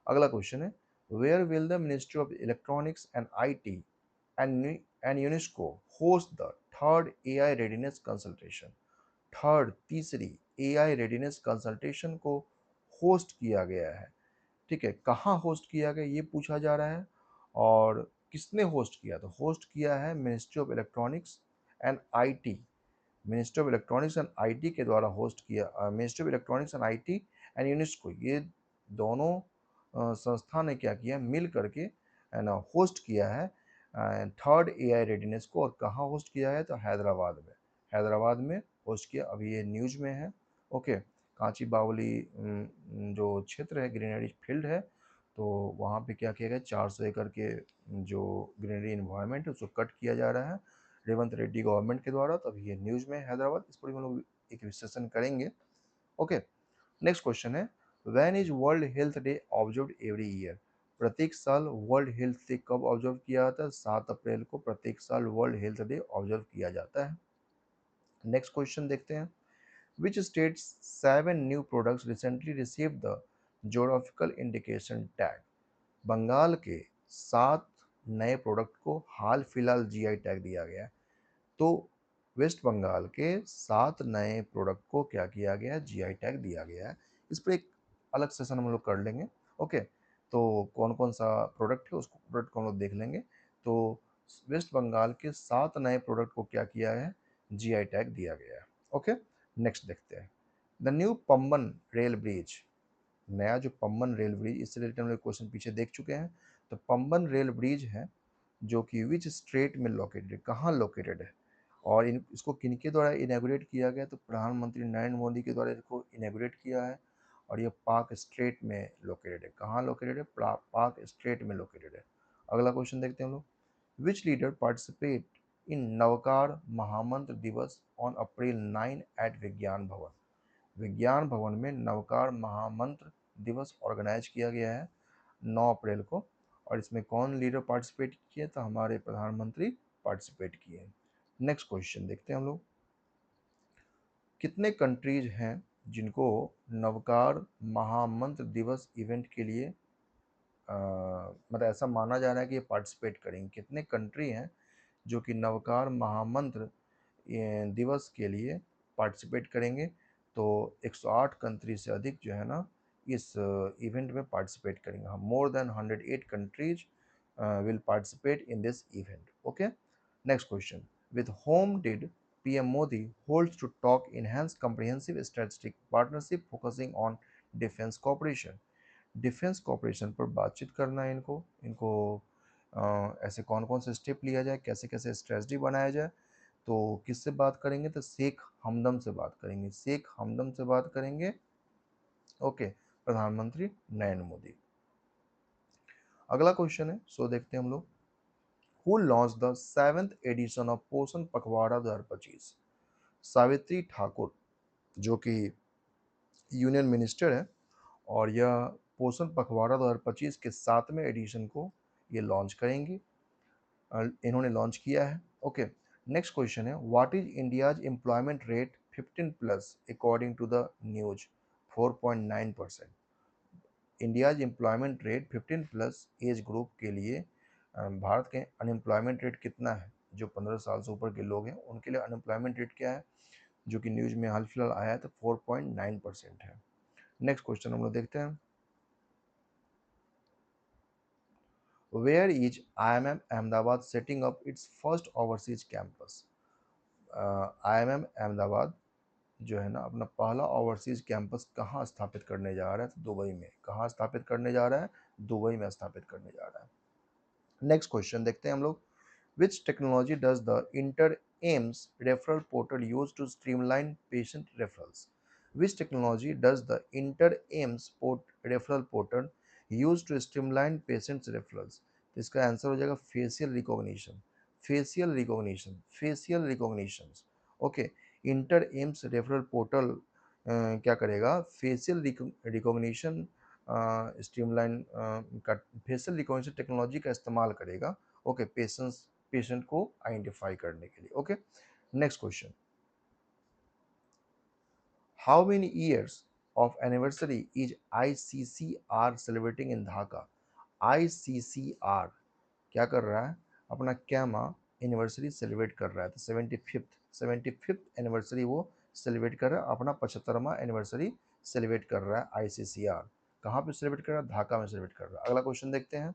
अगला क्वेश्चन है, where will the ministry of electronics and IT and UNESCO host the third AI readiness consultation. Third, तीसरी AI readiness consultation को होस्ट किया गया है। ठीक है, कहाँ होस्ट किया गया ये पूछा जा रहा है, और किसने होस्ट किया? तो होस्ट किया है ministry of electronics and IT. Ministry of electronics and IT के द्वारा होस्ट किया। Ministry of electronics and IT and UNESCO, ये दोनों संस्था ने क्या किया, मिल करके है ना होस्ट किया है थर्ड एआई रेडीनेस को। और कहाँ होस्ट किया है? तो हैदराबाद में, हैदराबाद में होस्ट किया। अभी ये न्यूज में है। ओके, कांची बावली जो क्षेत्र है, ग्रीनरी फील्ड है, तो वहाँ पे क्या किया गया, 400 एकड़ के जो ग्रीनरी इन्वायरमेंट है उसको कट किया जा रहा है रेवंत रेड्डी गवर्नमेंट के द्वारा। तो अभी ये न्यूज में है हैदराबाद, इस पर हम लोग एक विश्लेषण करेंगे। ओके, नेक्स्ट क्वेश्चन है, when is world health day observed every year. प्रत्येक साल वर्ल्ड हेल्थ डे कब ऑब्जर्व किया जाता है? 7 अप्रैल को प्रत्येक साल वर्ल्ड हेल्थ डे ऑब्जर्व किया जाता है। नेक्स्ट क्वेश्चन देखते हैं। Which states 7 new products recently received the geographical indication tag। Bengal के 7 नए प्रोडक्ट को हाल फिलहाल जीआई टैग दिया गया है। तो वेस्ट बंगाल के 7 नए प्रोडक्ट को क्या किया गया है? जीआई टैग दिया गया है। इस पर एक अलग सेशन हम लोग कर लेंगे। ओके, तो कौन कौन सा प्रोडक्ट है उसको, प्रोडक्ट को हम लोग देख लेंगे। तो वेस्ट बंगाल के 7 नए प्रोडक्ट को क्या किया है? जीआई टैग दिया गया है। ओके, नेक्स्ट देखते हैं। The new Pamban rail bridge, नया जो पंबन रेल ब्रिज, इससे रिलेटेड हम लोग क्वेश्चन पीछे देख चुके हैं। तो पंबन रेल ब्रिज है जो कि विच स्टेट में लोकेटेड, कहाँ लोकेटेड है, और इसको किनके द्वारा इनैगोरेट किया गया, तो प्रधानमंत्री नरेंद्र मोदी के द्वारा इसको इनैगोरेट किया है, और ये पाक स्टेट में लोकेटेड है। कहाँ लोकेटेड है, पाक स्टेट में लोकेटेड है। अगला क्वेश्चन देखते हैं हम लोग। विच लीडर पार्टिसिपेट इन नवकार महामंत्र दिवस ऑन अप्रैल 9 एट विज्ञान भवन। विज्ञान भवन में नवकार महामंत्र दिवस ऑर्गेनाइज किया गया है 9 अप्रैल को, और इसमें कौन लीडर पार्टिसिपेट किए, तो हमारे प्रधानमंत्री पार्टिसिपेट किए। नेक्स्ट क्वेश्चन देखते हैं हम लोग। कितने कंट्रीज हैं जिनको नवकार महामंत्र दिवस इवेंट के लिए मतलब ऐसा माना जा रहा है कि ये पार्टिसिपेट करेंगे। कितने कंट्री हैं जो कि नवकार महामंत्र दिवस के लिए पार्टिसिपेट करेंगे, तो 108 कंट्री से अधिक जो है ना इस इवेंट में पार्टिसिपेट करेंगे। हम more than 108 countries will participate in this event. Okay, next question. With whom did PM Modi holds to talk enhance comprehensive strategic partnership focusing on defence cooperation. Defence cooperation पर बातचीत करना है इनको इनको ऐसे कौन कौन से स्टेप लिया जाए, कैसे कैसे स्ट्रेटजी बनाया जाए, तो किससे बात करेंगे, तो शेख हमदम से बात करेंगे, शेख हमदम से बात करेंगे। ओके, प्रधानमंत्री नरेंद्र मोदी। अगला क्वेश्चन है, सो देखते हैं हम लोग। Who launch the 7th edition of Poshan Pakhwada 2025। Savitri Thakur जो कि यूनियन मिनिस्टर है, और यह पोषण पखवाड़ा 2025 के 7वें एडिशन को ये लॉन्च करेंगी, इन्होंने लॉन्च किया है। ओके, नेक्स्ट क्वेश्चन है। What is India's employment rate 15 plus according to the news. 4.9%। India's employment rate 15 plus age group के लिए भारत के अनएम्प्लॉयमेंट रेट कितना है, जो 15 साल से ऊपर के लोग हैं उनके लिए अनएम्प्लॉयमेंट रेट क्या है, जो कि न्यूज में हाल फिलहाल आया है, तो 4.9% है। नेक्स्ट क्वेश्चन हम लोग देखते हैं। Where is IMM Ahmedabad setting up its first overseas campus? IMM Ahmedabad जो है ना अपना पहला ओवरसीज कैंपस कहाँ स्थापित करने जा रहा है, तो दुबई में। कहाँ स्थापित करने जा रहा है, दुबई में स्थापित करने जा रहा है। नेक्स्ट क्वेश्चन देखते हैं हम लोग। Which technology does the Inter-AIMS referral portal use to streamline patient referrals? Which technology does the Inter-AIMS referral portal use to streamline patients referrals? तो इसका आंसर हो जाएगा facial recognition. Facial recognition, facial recognitions. Okay, inter AIIMS referral portal क्या करेगा, facial recognition streamline का facial recognition technology का इस्तेमाल करेगा। ओके, पेशेंट को आइडेंटिफाई करने के लिए। Okay, next question. How many years of anniversary is ICCR celebrating in Dhaka. ICCR क्या कर रहा है, अपना कैमा एनिवर्सरी सेलिब्रेट कर रहा है, तो 75th एनिवर्सरी वो सेलिब्रेट कर रहा है, अपना 75वां एनिवर्सरी सेलिब्रेट कर रहा है ICCR। कहाँ पे सेलिब्रेट कर रहा है, ढाका में सेलिब्रेट कर रहा है। अगला क्वेश्चन देखते हैं।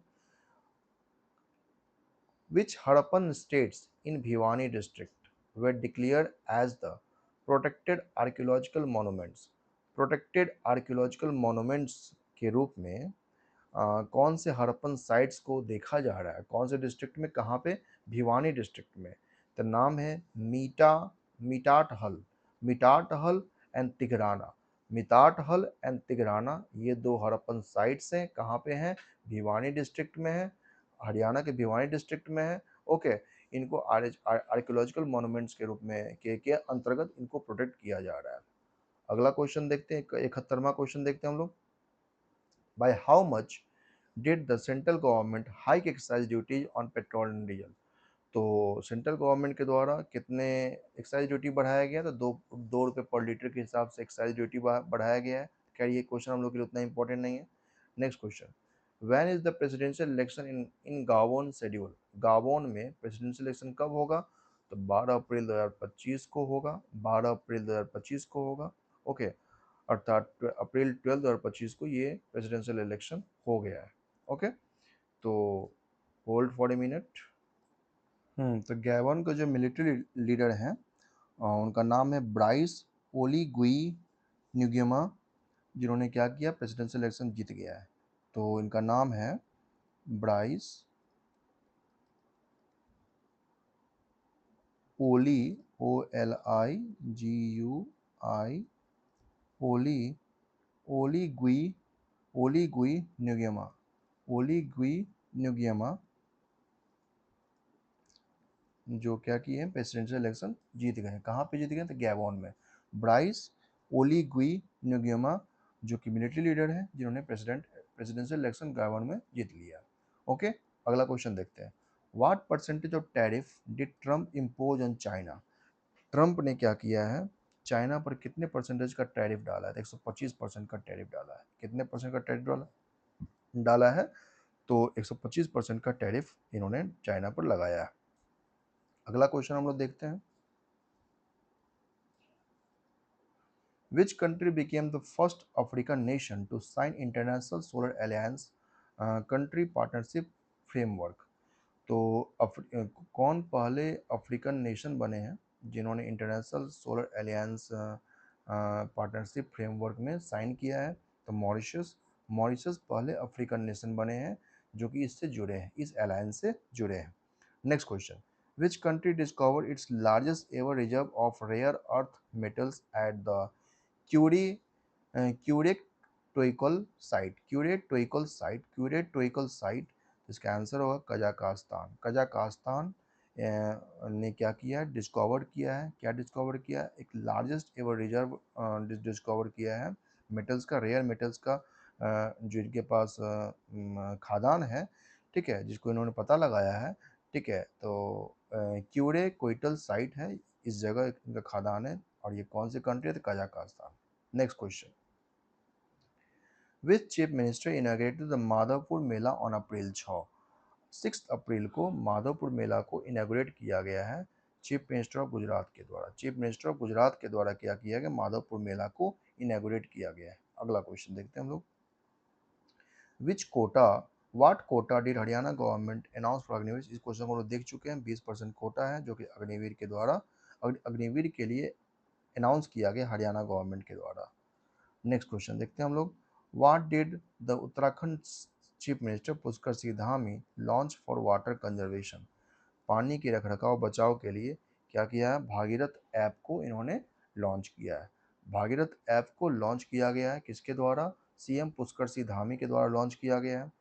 Which Harappan states in Bhiwani district were declared as the protected archaeological monuments? Protected archaeological monuments के रूप में कौन से हड़प्पन साइट्स को देखा जा रहा है, कौन से डिस्ट्रिक्ट में, कहाँ पे, भिवानी डिस्ट्रिक्ट में। तो नाम है मीटाटहल, मीटाटहल एंड तिघराना। मीताटहल एंड तिघराना ये दो हड़प्पन साइट्स हैं, कहाँ पे हैं, भिवानी डिस्ट्रिक्ट में है, हरियाणा के भिवानी डिस्ट्रिक्ट में है। ओके, इनको आर्कियोलॉजिकल मॉन्यूमेंट्स के रूप में के अंतर्गत इनको प्रोटेक्ट किया जा रहा है। अगला क्वेश्चन देखते हैं, 71वां क्वेश्चन देखते हैं हम लोग। By how much did the central government hike excise duties on petrol and diesel. तो सेंट्रल गवर्नमेंट के द्वारा कितने एक्साइज ड्यूटी बढ़ाया गया, तो दो रुपये पर लीटर के हिसाब से एक्साइज ड्यूटी बढ़ाया गया है। क्या ये क्वेश्चन हम लोग के लिए उतना इंपॉर्टेंट नहीं है। Next question. When is the presidential election in गाबोन शेड्यूल। गाबोन में प्रेसिडेंशियल इलेक्शन कब होगा, तो 12 अप्रैल 2025 को होगा, 12 अप्रैल 2025 को होगा। ओके, अर्थात अप्रैल 12 2025 को ये प्रेसिडेंशियल इलेक्शन हो गया है। ओके, तो होल्ड फॉर ए मिनट। तो गैबन का जो मिलिट्री लीडर हैं उनका नाम है ब्राइस ओलीगुई न्यूगेमा, जिन्होंने क्या किया, प्रेसिडेंशियल इलेक्शन जीत गया है। तो इनका नाम है ब्राइस ओली, OLIGUI, ओली, ओलीगुई, ओलीगुई न्यूगेमा, ओलीगुई न्यूगेमा, जो क्या किए हैं, प्रेसिडेंशियल इलेक्शन जीत गए हैं। कहाँ पे जीत गए हैं? तो गैबोन में। ब्राइस ओलीगुई न्यूगेमा, जो कि मिलिट्री लीडर है, जिन्होंने प्रेसिडेंशियल इलेक्शन गैबोन में जीत लिया। ओके, अगला क्वेश्चन देखते हैं। What percentage of tariff did Trump impose on China? Trump ने क्या किया है, चाइना पर कितने परसेंटेज का टैरिफ डाला है? 125% का टैरिफ डाला है। कितने परसेंट का टैरिफ डाला है? तो 125% का टैरिफ इन्होंने चाइना पर लगाया है। अगला क्वेश्चन हम लोग देखते हैं। Which country became the first African nation to sign International Solar Alliance country partnership framework? तो कौन पहले अफ्रीकन नेशन बने हैं जिन्होंने इंटरनेशनल सोलर अलियंस पार्टनरशिप फ्रेमवर्क में साइन किया है? तो मॉरिशस। मॉरिशस पहले अफ्रीकन नेशन बने हैं जो कि इससे जुड़े हैं, इस अलायंस से जुड़े हैं। Next question. Which country discover its largest ever reserve of rare earth metals at the Kuiri Kuirektykol site? Kuirektykol site, इसका आंसर होगा कजाकिस्तान। कजाकिस्तान ने क्या किया है, डिस्कवर किया है। क्या डिस्कवर किया है? एक लार्जेस्ट एवर रिजर्व डिस्कवर किया है मेटल्स का, रेयर मेटल्स का, जो इनके पास खादान है, ठीक है, जिसको इन्होंने पता लगाया है। ठीक है, तो क्यूरे कोइटल साइट है, इस जगह इनका खादान है, और ये कौन सी कंट्री है? तो Kazakhstan. Next question. Which chief minister inaugurated the Madhavpur Mela on April 6 अप्रैल को माधवपुर मेला को इनाग्रेट किया गया है चीफ मिनिस्टर ऑफ गुजरात के द्वारा। चीफ मिनिस्टर ऑफ गुजरात के द्वारा क्या किया गया? माधवपुर मेला को इनाग्रेट किया गया है। अगला क्वेश्चन देखते हैं हम लोग। Which quota what quota did Haryana government announce for Agniveer? इस क्वेश्चन को लोग देख चुके हैं। 20% कोटा है जो कि अग्निवीर के द्वारा, अग्निवीर के लिए अनाउंस किया गया हरियाणा गवर्नमेंट के द्वारा। नेक्स्ट क्वेश्चन देखते हैं हम लोग। What did the Uttarakhand chief minister Pushkar Singh Dhami launch for water conservation? पानी की रखरखाव बचाव के लिए क्या किया है? भागीरथ ऐप को इन्होंने लॉन्च किया है। भागीरथ ऐप को लॉन्च किया गया है किसके द्वारा? सीएम पुष्कर सिंह धामी के द्वारा लॉन्च किया गया है।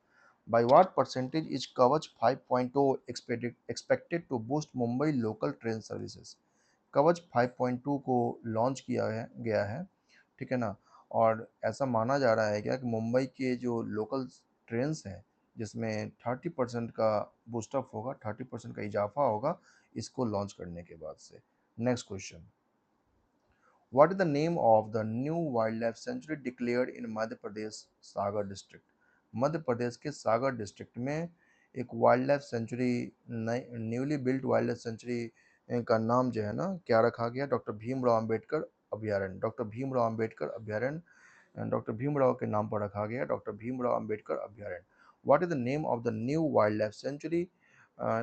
By what percentage is Kavach 5.0 expected to boost Mumbai local train services? Kavach 5.2 को लॉन्च किया गया है, ठीक है ना, और ऐसा माना जा रहा है क्या कि मुंबई के जो लोकल ट्रेन्स हैं, जिसमें 30% का बूस्टअप होगा, 30% का इजाफा होगा इसको लॉन्च करने के बाद से। Next question. What is the name of the new wildlife sanctuary declared in Madhya Pradesh Sagar district? Madhya Pradesh के सागर डिस्ट्रिक्ट में एक wildlife sanctuary, newly built wildlife sanctuary का नाम जो है ना, क्या रखा गया? डॉक्टर भीमराव अंबेडकर अभ्यारण्य। डॉक्टर भीमराव अंबेडकर अभ्यारण्य डॉक्टर भीमराव के नाम पर रखा गया, डॉक्टर भीमराव अंबेडकर अभ्यारण्य। What is the name of the new wildlife sanctuary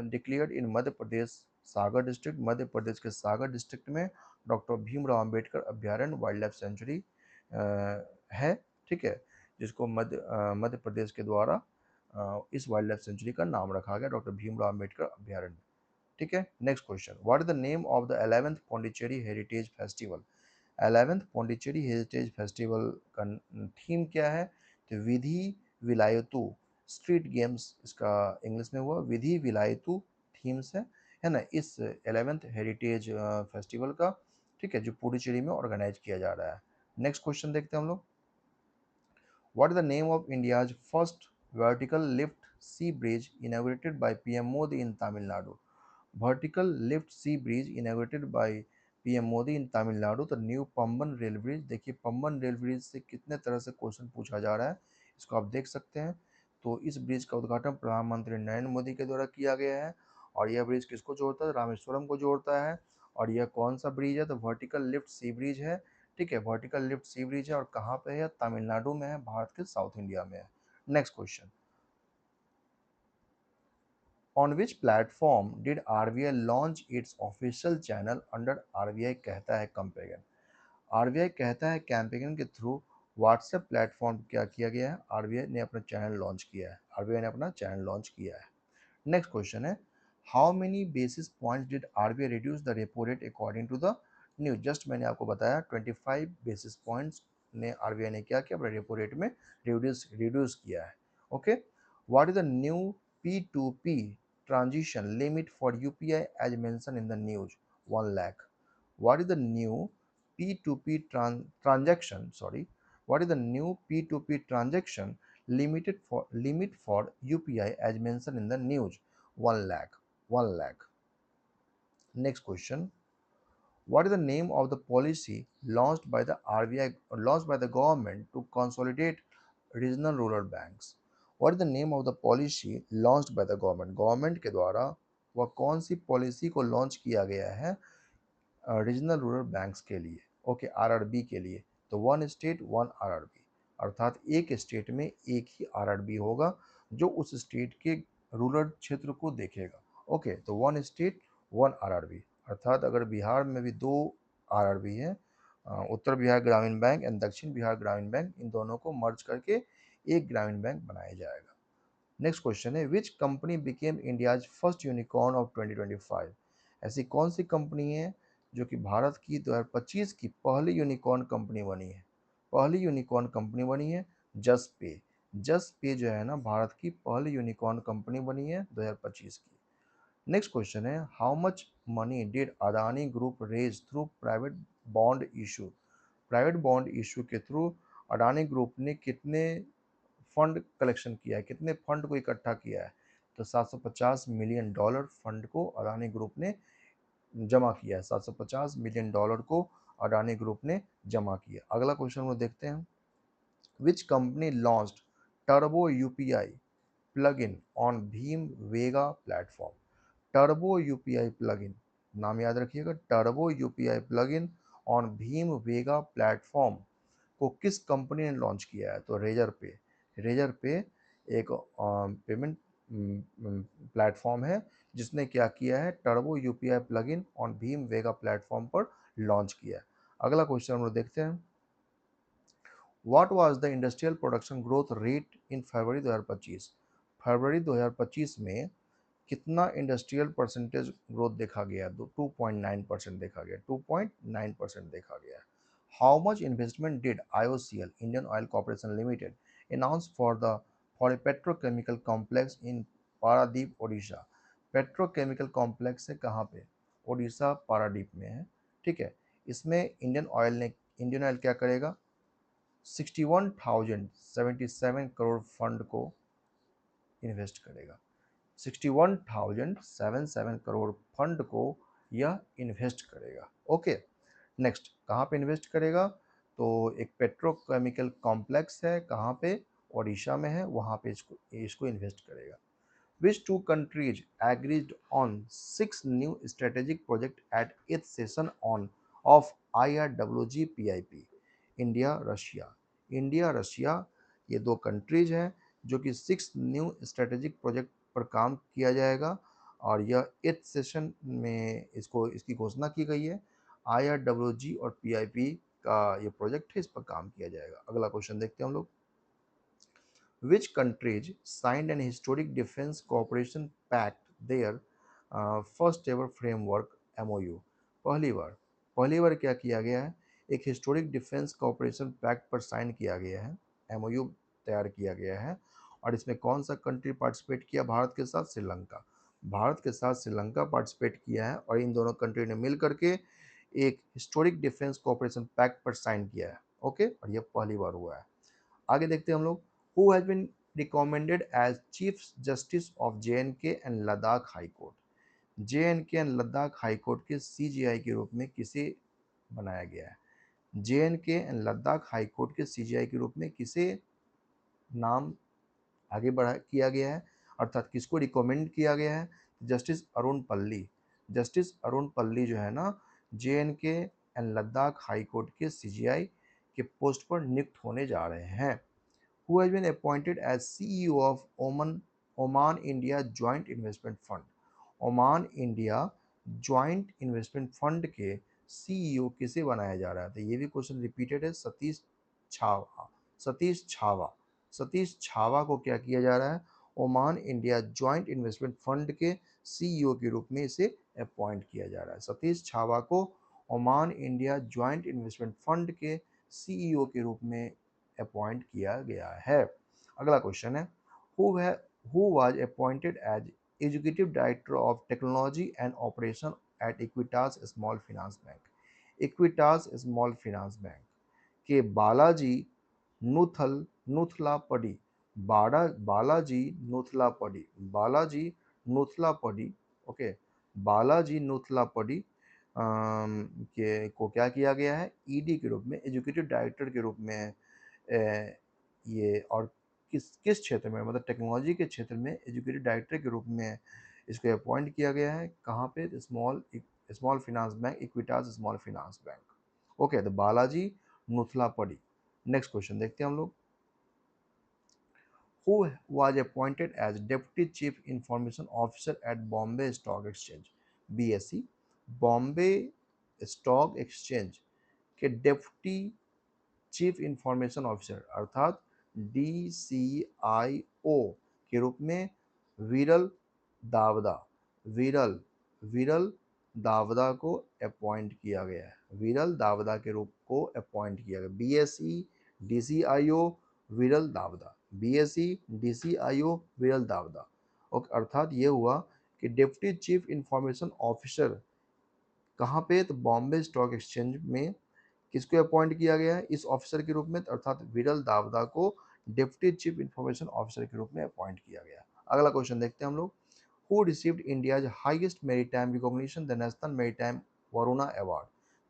declared in Madhya Pradesh Sagar district? Madhya Pradesh के सागर डिस्ट्रिक्ट में डॉक्टर भीमराव अंबेडकर अभ्यारण्य वाइल्ड लाइफ सेंचुरी है, ठीक है, जिसको मध्य प्रदेश के द्वारा इस वाइल्ड लाइफ सेंचुरी का नाम रखा गया, डॉक्टर भीमराव अंबेडकर अभ्यारण्य। ठीक है, next question. What is the name of the 11th Pondicherry heritage festival? 11th Pondicherry heritage festival का थीम क्या है? तो विधि विलायतु स्ट्रीट गेम्स, इसका इंग्लिश में हुआ विधि विलायतु थीम्स है ना, इस 11th हेरिटेज फेस्टिवल का, ठीक है, जो पुडुचेरी में ऑर्गेनाइज किया जा रहा है। नेक्स्ट क्वेश्चन देखते हैं हम लोग। What is the name of India's first vertical lift sea bridge inaugurated by PM Modi in Tamil Nadu? Vertical lift sea bridge inaugurated by PM Modi in Tamil Nadu, तो न्यू पंबन रेल ब्रिज। देखिए पंबन रेल ब्रिज से कितने तरह से क्वेश्चन पूछा जा रहा है, इसको आप देख सकते हैं। तो इस ब्रिज का उद्घाटन प्रधानमंत्री नरेंद्र मोदी के द्वारा किया गया है, और यह ब्रिज किसको जोड़ता है? रामेश्वरम को जोड़ता है। और यह कौन सा ब्रिज है? तो वर्टिकल लिफ्ट सी ब्रिज है, ठीक है, वर्टिकल लिफ्ट सी ब्रिज है, और कहाँ पे है? तमिलनाडु में है, भारत के साउथ इंडिया में है। Next question. On which platform did RBI launch its official channel under RBI कहता है कैंपेगन? आरबीआई कहता है कैंपेगन के थ्रू व्हाट्सएप प्लेटफॉर्म क्या किया गया है? आरबीआई ने अपना चैनल लॉन्च किया है। आरबीआई ने अपना चैनल लॉन्च किया है। नेक्स्ट क्वेश्चन है। How many basis points did RBI reduce the repo rate according to the news? Just मैंने आपको बताया 25 बेसिस पॉइंट्स ने आरबीआई ने क्या किया, अपने रेपो रेट में रिड्यूस किया है। Okay, what is the new P2P transition limit for UPI as mentioned in the news? 1 lakh. What is the new P2P transaction? Sorry, what is the new P2P transaction limit for UPI as mentioned in the news? 1 lakh. 1 lakh. Next question. What is the name of the policy launched by the RBI, launched by the government to consolidate regional rural banks? What is the name of the policy launched by the government? Government के द्वारा वह कौन सी policy को launch किया गया है regional rural banks के लिए? ओके, आरआरबी के लिए। तो वन स्टेट वन आरआरबी, अर्थात एक स्टेट में एक ही आरआरबी होगा जो उस स्टेट के रूरल क्षेत्र को देखेगा। ओके, तो वन स्टेट वन आरआरबी, अर्थात अगर बिहार में भी दो आरआरबी है, उत्तर बिहार ग्रामीण बैंक एंड दक्षिण बिहार ग्रामीण बैंक, इन दोनों को मर्ज करके एक ग्रामीण बैंक बनाया जाएगा। नेक्स्ट क्वेश्चन है, which company became India's first unicorn of 2025? ऐसी कौन सी कंपनी है जो कि भारत की 2025 की पहली यूनिकॉर्न कंपनी बनी है? पहली यूनिकॉर्न कंपनी बनी है जस्ट पे। जस्ट पे जो है ना, भारत की पहली यूनिकॉर्न कंपनी बनी है 2025 की। नेक्स्ट क्वेश्चन है, how much money did Adani group raise through private bond issue? Private bond issue के थ्रू अडानी ग्रुप ने कितने फंड कलेक्शन किया है, कितने फंड को इकट्ठा किया है? तो 750 मिलियन डॉलर फंड को अडानी ग्रुप ने जमा किया है। 750 मिलियन डॉलर को अडानी ग्रुप ने जमा किया। अगला क्वेश्चन वो देखते हैं, which company launched turbo UPI plugin on Bhim Vega platform? Turbo UPI plugin, नाम याद रखिएगा, turbo UPI plugin on Bhim Vega platform को किस कंपनी ने लॉन्च किया है? तो रेजर पे। रेजर पे एक पेमेंट प्लेटफॉर्म है जिसने क्या किया है, turbo UPI plugin on Bhim Vega platform पर लॉन्च किया है। अगला क्वेश्चन हम लोग देखते हैं, what was the industrial production growth rate in February 2025? फरवरी 2025 में कितना इंडस्ट्रियल परसेंटेज ग्रोथ देखा गया? 2.9% देखा गया, 2.9% देखा गया। How much investment did IOCL Indian oil corporation limited announce for a petrochemical complex in Paradip Odisha? Petrochemical complex है कहाँ पे? ओडिशा पारादीप में है। ठीक है, इसमें इंडियन ऑयल क्या करेगा, 61,077 करोड़ फंड को इन्वेस्ट करेगा। 61,077 करोड़ फंड को यह इन्वेस्ट करेगा। ओके, नेक्स्ट कहाँ पे इन्वेस्ट करेगा? तो एक पेट्रोकेमिकल कॉम्प्लेक्स है, कहाँ पे? ओडिशा में है, वहाँ पे इसको इन्वेस्ट करेगा। Which two countries agreed on 6 new strategic projects at its session on of IRWG-PIP? India Russia. India Russia ये दो कंट्रीज हैं जो कि 6 न्यू स्ट्रेटेजिक प्रोजेक्ट पर काम किया जाएगा, और यह 8th सेशन में इसकी घोषणा की गई है। IRWG और PIP का ये प्रोजेक्ट है, इस पर काम किया जाएगा। अगला क्वेश्चन देखते हैं हम लोग, which countries signed an historic defense cooperation pact their first ever framework MOU? पहली बार क्या किया गया है, एक हिस्टोरिक डिफेंस कॉपरेशन पैक्ट पर साइन किया गया है, MOU तैयार किया गया है। और इसमें कौन सा कंट्री पार्टिसिपेट किया भारत के साथ? श्रीलंका। भारत के साथ श्रीलंका पार्टिसिपेट किया है, और इन दोनों कंट्री ने मिल करके एक हिस्टोरिक डिफेंस कॉपरेशन पैक्ट पर साइन किया है। ओके, और यह पहली बार हुआ है। आगे देखते हैं हम लोग, who has been recommended as Chief Justice of JNK and Ladakh High Court? JNK and Ladakh high court के CJI के रूप में किसे बनाया गया है? JNK and Ladakh high court के CJI के रूप में किसे नाम आगे बढ़ा किया गया है, अर्थात किसको रिकमेंड किया गया है? जस्टिस अरुण पल्ली। जस्टिस अरुण पल्ली जो है ना, JNK and Ladakh high court के CJI के पोस्ट पर नियुक्त होने जा रहे हैं। Who has been appointed as CEO of Oman India Joint Investment Fund? Oman India joint investment fund के CEO किसे बनाया जा रहा है? तो ये भी क्वेश्चन रिपीटेड है, सतीश छावा। सतीश छावा को क्या किया जा रहा है? Oman India joint investment fund के सीईओ के रूप में इसे अपॉइंट किया जा रहा है। सतीश छावा को Oman India joint investment fund के सीईओ के रूप में अपॉइंट किया गया है। अगला क्वेश्चन है, हु है who was appointed as executive director of technology and operation at Equitas small finance bank. Equitas small finance bank के बालाजी नुथलापडी बालाजी नुथलापडी बालाजी नुथलापडी ओके, बालाजी नुथलापडी के को क्या किया गया है, ईडी के रूप में, एजुकेटिव डायरेक्टर के रूप में ये, और किस किस क्षेत्र में, मतलब टेक्नोलॉजी के क्षेत्र में एजुकेटिव डायरेक्टर के रूप में इसको अपॉइंट किया गया है। कहाँ पे, small small finance bank, Equitas small finance bank. Okay, तो बालाजी नुथलापडी। नेक्स्ट क्वेश्चन देखते हैं हम लोग, who was appointed as Deputy Chief Information Officer at Bombay Stock Exchange BSE, Bombay stock exchange के डेप्यूटी चीफ इंफॉर्मेशन ऑफिसर अर्थात DCIO के रूप में विरल दावदा विरल विरल दावदा को अपॉइंट किया गया है। विरल दावदा के रूप को अपॉइंट किया गया, BSE DCIO विरल दावदा, BSE DCIO विरल दावदा। और अर्थात ये हुआ कि डिप्टी चीफ इंफॉर्मेशन ऑफिसर कहाँ पे, तो बॉम्बे स्टॉक एक्सचेंज में किसको अपॉइंट किया गया है इस ऑफिसर के रूप में, अर्थात विरल दावदा को डिप्टी चीफ इंफॉर्मेशन ऑफिसर के रूप में अपॉइंट किया गया। अगला क्वेश्चन देखते हैं हम लोग, who received India's highest maritime recognition the national maritime Varuna award.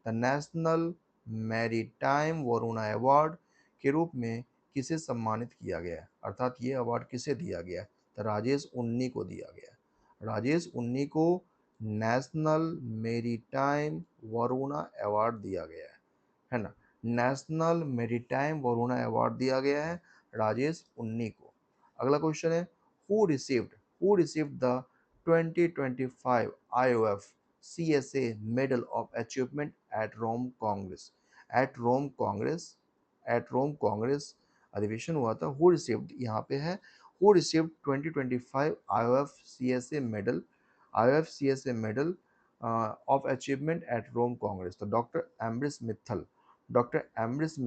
The national maritime Varuna award के रूप में किसे सम्मानित किया गया है, अर्थात ये अवार्ड किसे दिया गया है, तो राजेश उन्नी को दिया गया है। राजेश उन्नी को नेशनल मेरीटाइम वरुणा अवार्ड दिया गया है ना, नेशनल मेरीटाइम वरुणा अवार्ड दिया गया है राजेश उन्नी को। अगला क्वेश्चन है, who received the 2025 IOF CSA medal of achievement at Rome congress. At Rome congress at Rome congress अधिवेशन हुआ था, हु रिसीव्ड यहाँ पे है, who received 2025 IOF CSA medal, IOF CSA medal of achievement at Rome congress, तो doctor Ambrish Mittal. Doctor Ambrish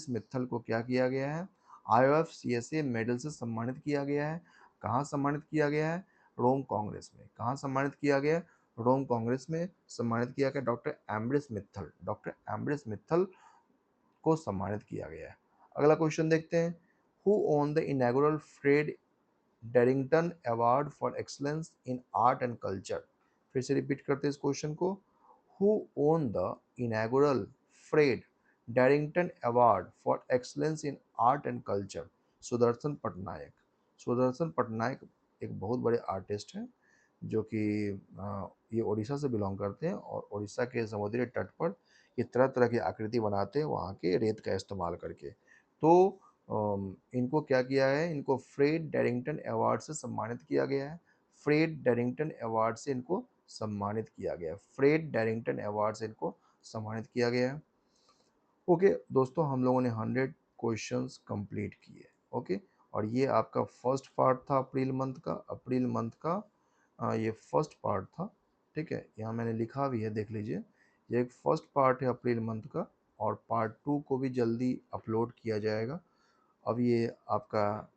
Mittal को क्या किया गया है, IOF CSA मेडल से सम्मानित किया गया है। कहाँ सम्मानित किया गया है, रोम कांग्रेस में। कहाँ सम्मानित किया गया, रोम कांग्रेस में सम्मानित किया गया डॉक्टर एम्ब्रिस मित्तल को सम्मानित किया गया है। अगला क्वेश्चन देखते हैं, who won the inaugural Fred Darrington award for excellence in art and culture. फिर से रिपीट करते हैं इस क्वेश्चन को, who won the inaugural Fred Darrington award for excellence in art and culture. Sudarshan Patnaik. Sudarshan Patnaik एक बहुत बड़े आर्टिस्ट हैं जो कि ये उड़ीसा से बिलोंग करते हैं, और उड़ीसा के समुद्री तट पर ये तरह तरह की आकृति बनाते हैं वहाँ के रेत का इस्तेमाल करके। तो इनको क्या किया है, इनको फ्रेड डैरिंगटन अवार्ड से सम्मानित किया गया है। फ्रेड डैरिंगटन अवार्ड से इनको सम्मानित किया गया है। फ्रेड डैरिंगटन अवार्ड से इनको सम्मानित किया गया है। ओके दोस्तों, हम लोगों ने 100 क्वेश्चंस कंप्लीट किए। ओके, और ये आपका फर्स्ट पार्ट था अप्रैल मंथ का ये फर्स्ट पार्ट था। ठीक है, यहाँ मैंने लिखा भी है, देख लीजिए, ये एक फर्स्ट पार्ट है अप्रैल मंथ का, और पार्ट 2 को भी जल्दी अपलोड किया जाएगा। अब ये आपका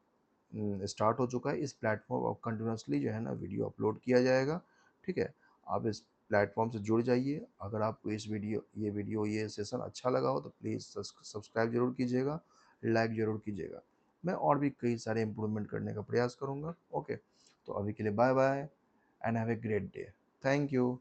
स्टार्ट हो चुका है इस प्लेटफॉर्म, और कंटिन्यूसली जो है ना वीडियो अपलोड किया जाएगा। ठीक है, आप इस प्लेटफॉर्म से जुड़ जाइए। अगर आपको ये सेशन अच्छा लगा हो तो प्लीज़ सब्सक्राइब जरूर कीजिएगा, लाइक ज़रूर कीजिएगा। मैं और भी कई सारे इम्प्रूवमेंट करने का प्रयास करूँगा। ओके, तो अभी के लिए bye bye and have a great day. Thank you.